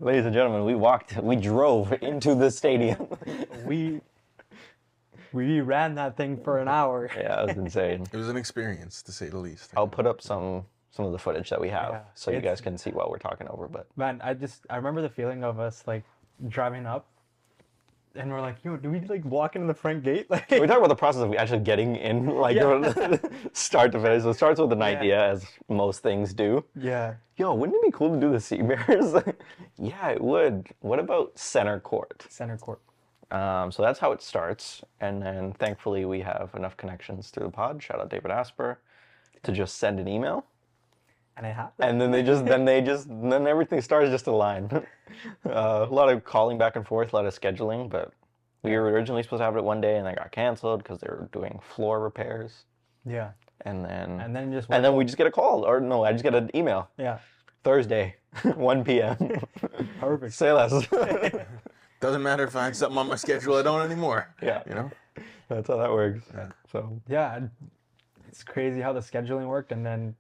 Ladies and gentlemen, we drove into the stadium. We ran that thing for an hour. Yeah, it was insane. It was an experience, to say the least. I'll put up some of the footage that we have, Yeah, so you guys can see what we're talking over. But Man, I remember the feeling of us like driving up, and we're like, yo, do we like walk into the front gate? Like, we talk about the process of actually getting in, like start to finish. So it starts with an idea, as most things do. yeah, Yo, wouldn't it be cool to do the Sea Bears? Yeah, it would. What about center court? center court. So that's how it starts, and then thankfully we have enough connections through the pod. Shout out David Asper, to just send an email. And it happened. And then everything starts just to line. A lot of calling back and forth, a lot of scheduling, but we were originally supposed to have it one day and then got canceled because they were doing floor repairs. Yeah. And then we just get a call, or no, I just get an email. Yeah. Thursday, 1 p.m. Perfect. Say less. Doesn't matter if I had something on my schedule I don't anymore. Yeah. You know? That's how that works. Yeah. So. Yeah, it's crazy how the scheduling worked, and then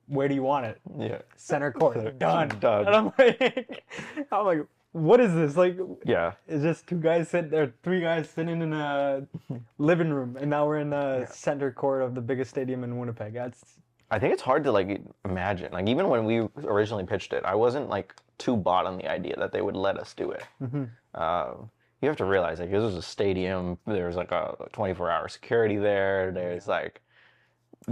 where do you want it? Yeah. Center court. Done. Done. And I'm like, what is this? Like, yeah. It's just three guys sitting in a living room, and now we're in the center court of the biggest stadium in Winnipeg. I think it's hard to like imagine. Like even when we originally pitched it, I wasn't like too bought on the idea that they would let us do it. Mm-hmm. You have to realize, like, this was a stadium. There's like a 24-hour security there. There's like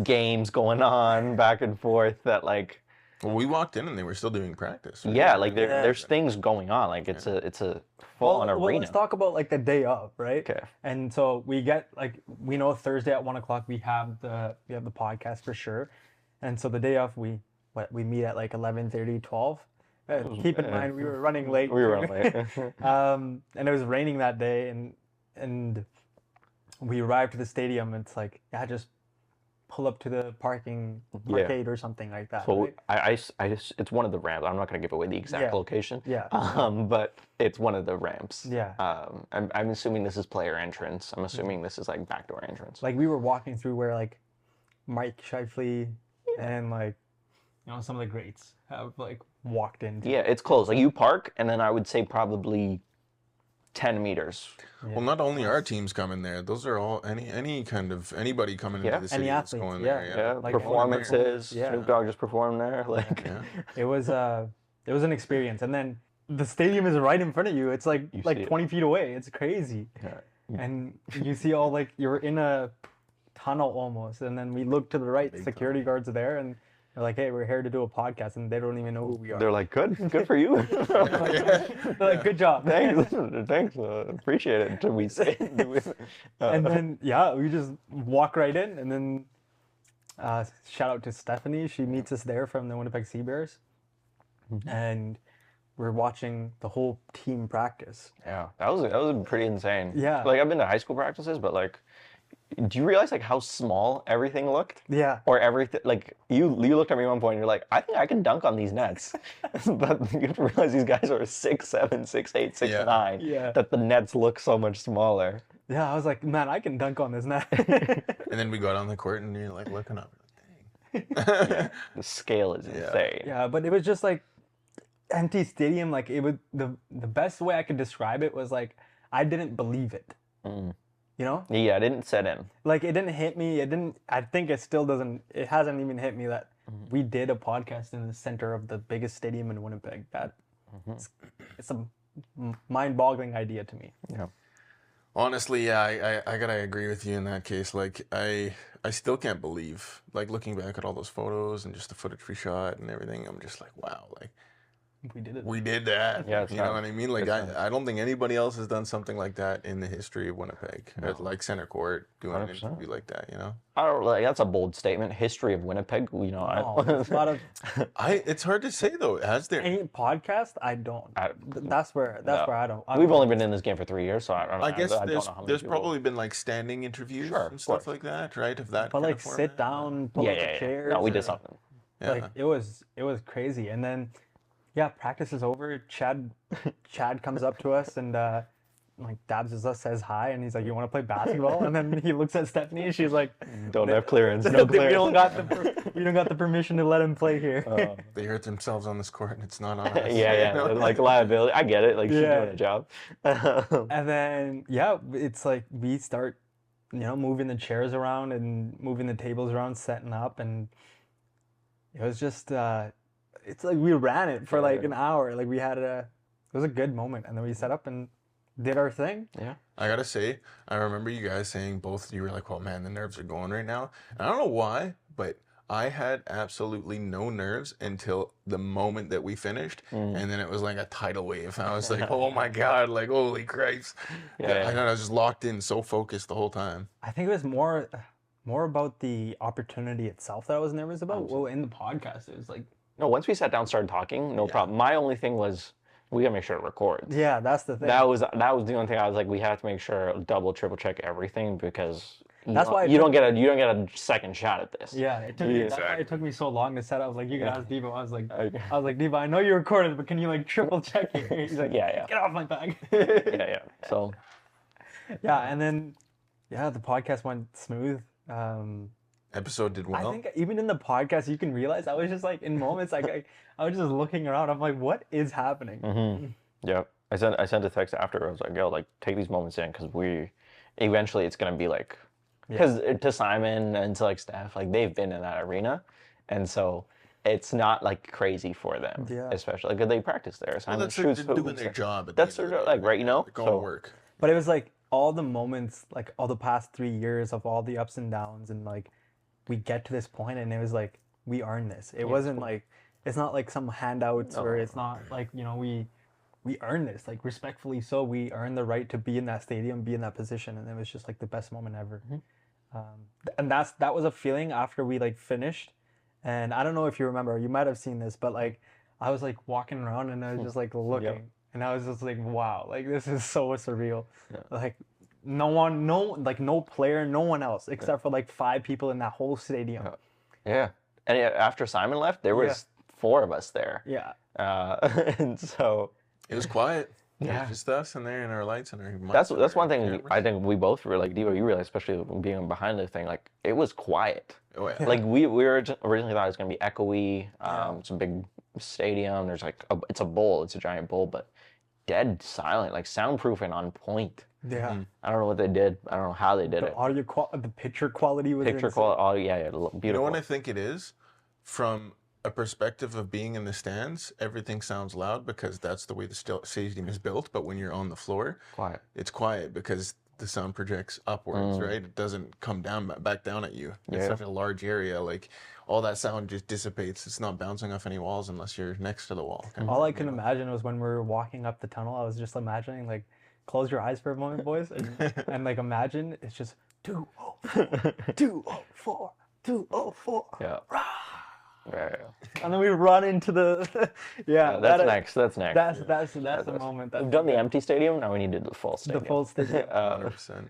games going on back and forth that like. Well, we walked in and they were still doing practice. Right? Yeah, like there's things going on. Like it's a full-on arena. Well, let's talk about like the day of, right? Okay. And so we know Thursday at 1 o'clock we have the podcast for sure, and so the day of we meet at like 11:30, 12. Keep in mind we were running late. We were running late. And it was raining that day, and we arrived to the stadium. And it's like, just pull up to the parkade or something like that. So right? it's one of the ramps. I'm not going to give away the exact location. Yeah. But it's one of the ramps. Yeah. I'm assuming this is player entrance. I'm assuming this is like backdoor entrance. Like we were walking through where like Mike Scheifele and like some of the greats have like walked in. Yeah, it's close. Like you park, and then I would say probably 10 meters. Yeah. Well, not only our teams come in there; those are all anybody coming into the city that's going there. Yeah, like performances. Snoop Dogg just performed there. Like it was an experience, and then the stadium is right in front of you. It's like 20 feet away. It's crazy. Yeah. And you see all like you're in a tunnel almost, and then we look to the right. Security guards are there, and they're like, "Hey, we're here to do a podcast," and they don't even know who we are. They're like, "Good for you." They're like, "Good job, thanks, appreciate it." Until we say, and then we just walk right in, and then shout out to Stephanie. She meets us there from the Winnipeg Sea Bears, and we're watching the whole team practice. Yeah, that was pretty insane. Yeah, like I've been to high school practices, but like. Do you realize like how small everything looked? Yeah. Or everything, like you looked at me at one point and you're like, I think I can dunk on these nets. But you have to realize these guys are 6'7", 6'8", 6'9". Yeah. That the nets look so much smaller. Yeah, I was like, man, I can dunk on this net. And then we got on the court and you're like looking up. Dang. The scale is insane. Yeah, but it was just like empty stadium. Like it was the best way I could describe it was like I didn't believe it. Mm. You know? Yeah, it didn't set in. Like, it didn't hit me. I think it still doesn't. It hasn't even hit me that we did a podcast in the center of the biggest stadium in Winnipeg. That it's a mind-boggling idea to me. Yeah. Honestly, yeah, I gotta agree with you in that case. Like, I still can't believe, like, looking back at all those photos and just the footage we shot and everything, I'm just like, wow, like, we did it. We did that. Yeah, you know what I mean? Like I don't think anybody else has done something like that in the history of Winnipeg. No. Like center court doing 100%. An interview like that. You know? I don't like that's a bold statement. History of Winnipeg. You know, a lot of. It's hard to say though. Has there any podcast? I don't. That's where I don't. We've only been in this game for 3 years, so I don't know. I guess there's probably been like standing interviews and stuff like that, right? Of that. But like sit down, pull up the chairs. No, we did something. Yeah. Like it was crazy, and then. Yeah, practice is over. Chad comes up to us and like dabs us, says hi, and he's like, "You want to play basketball?" And then he looks at Stephanie, and she's like, Don't have clearance. No we clearance. we don't got the permission to let him play here. They hurt themselves on this court, and it's not on us. Yeah. Like liability. I get it. Like she's doing a job. And then it's like we start, moving the chairs around and moving the tables around, setting up, and it was just it's like we ran it for like an hour. Like it was a good moment, and then we set up and did our thing. Yeah. I gotta say, I remember you guys saying both. You were like, "Well, man, the nerves are going right now." And I don't know why, but I had absolutely no nerves until the moment that we finished, and then it was like a tidal wave. I was like, "Oh my god!" Like, holy Christ! Yeah. I know I was just locked in, so focused the whole time. I think it was more about the opportunity itself that I was nervous about. Well, in the podcast, it was like, no. Once we sat down, and started talking, no problem. My only thing was, we gotta make sure it records. Yeah, that's the thing. That was the only thing I was like, we have to make sure triple check everything, because that's why you don't get a second shot at this. Yeah, that's why it took me so long to set up. I was like, you can ask Devo. I was like, Devo, I know you recorded, but can you like triple check it? He's like, yeah. Get off my back. Yeah. So and then the podcast went smooth. Episode did well. I think even in the podcast, you can realize I was just like in moments like I was just looking around. I'm like, what is happening? Mm-hmm. Yeah, I sent a text after. I was like, yo, like take these moments in, because eventually it's gonna be like, because to Simon and to like Steph, like they've been in that arena, and so it's not like crazy for them, especially like they practice there. Simon shoots they're doing their job. That's their job, like, right, going to work. But it was like all the moments, like all the past 3 years of all the ups and downs, and like we get to this point, and it was like we earned this. It wasn't like, it's not like some handouts, or it's not like, we earned this, like respectfully so. We earned the right to be in that stadium, be in that position, and it was just like the best moment ever. And that was a feeling after we like finished. And I don't know if you remember, you might have seen this, but like I was like walking around and I was just like looking, and I was just like, wow, like this is so surreal. Like no player, no one else except for like 5 people in that whole stadium. And after Simon left, there was 4 of us there. And so it was quiet. Yeah, just us in there and our lights and our mics. That's one thing I think we both were like, Devo, you realize, especially being behind the thing, like it was quiet. Oh yeah. Like we originally thought it was gonna be echoey. It's a big stadium. There's like it's a bowl. It's a giant bowl, but dead silent, like soundproof and on point. Yeah. I don't know what they did. I don't know how they did it. Audio the picture quality was quality. Beautiful. You know what I think it is? From a perspective of being in the stands, everything sounds loud because that's the way the stadium is built. But when you're on the floor, it's quiet because the sound projects upwards, right? It doesn't come back down at you. It's such a large area, like all that sound just dissipates. It's not bouncing off any walls unless you're next to the wall. All I can imagine was when we were walking up the tunnel, I was just imagining, like, close your eyes for a moment, boys, and like imagine it's just 204, 204, 204. Yeah. Right. And then we run into the that's next. That's the moment. We've done the empty stadium. Now we need to do the full stadium. The full stadium. 100%.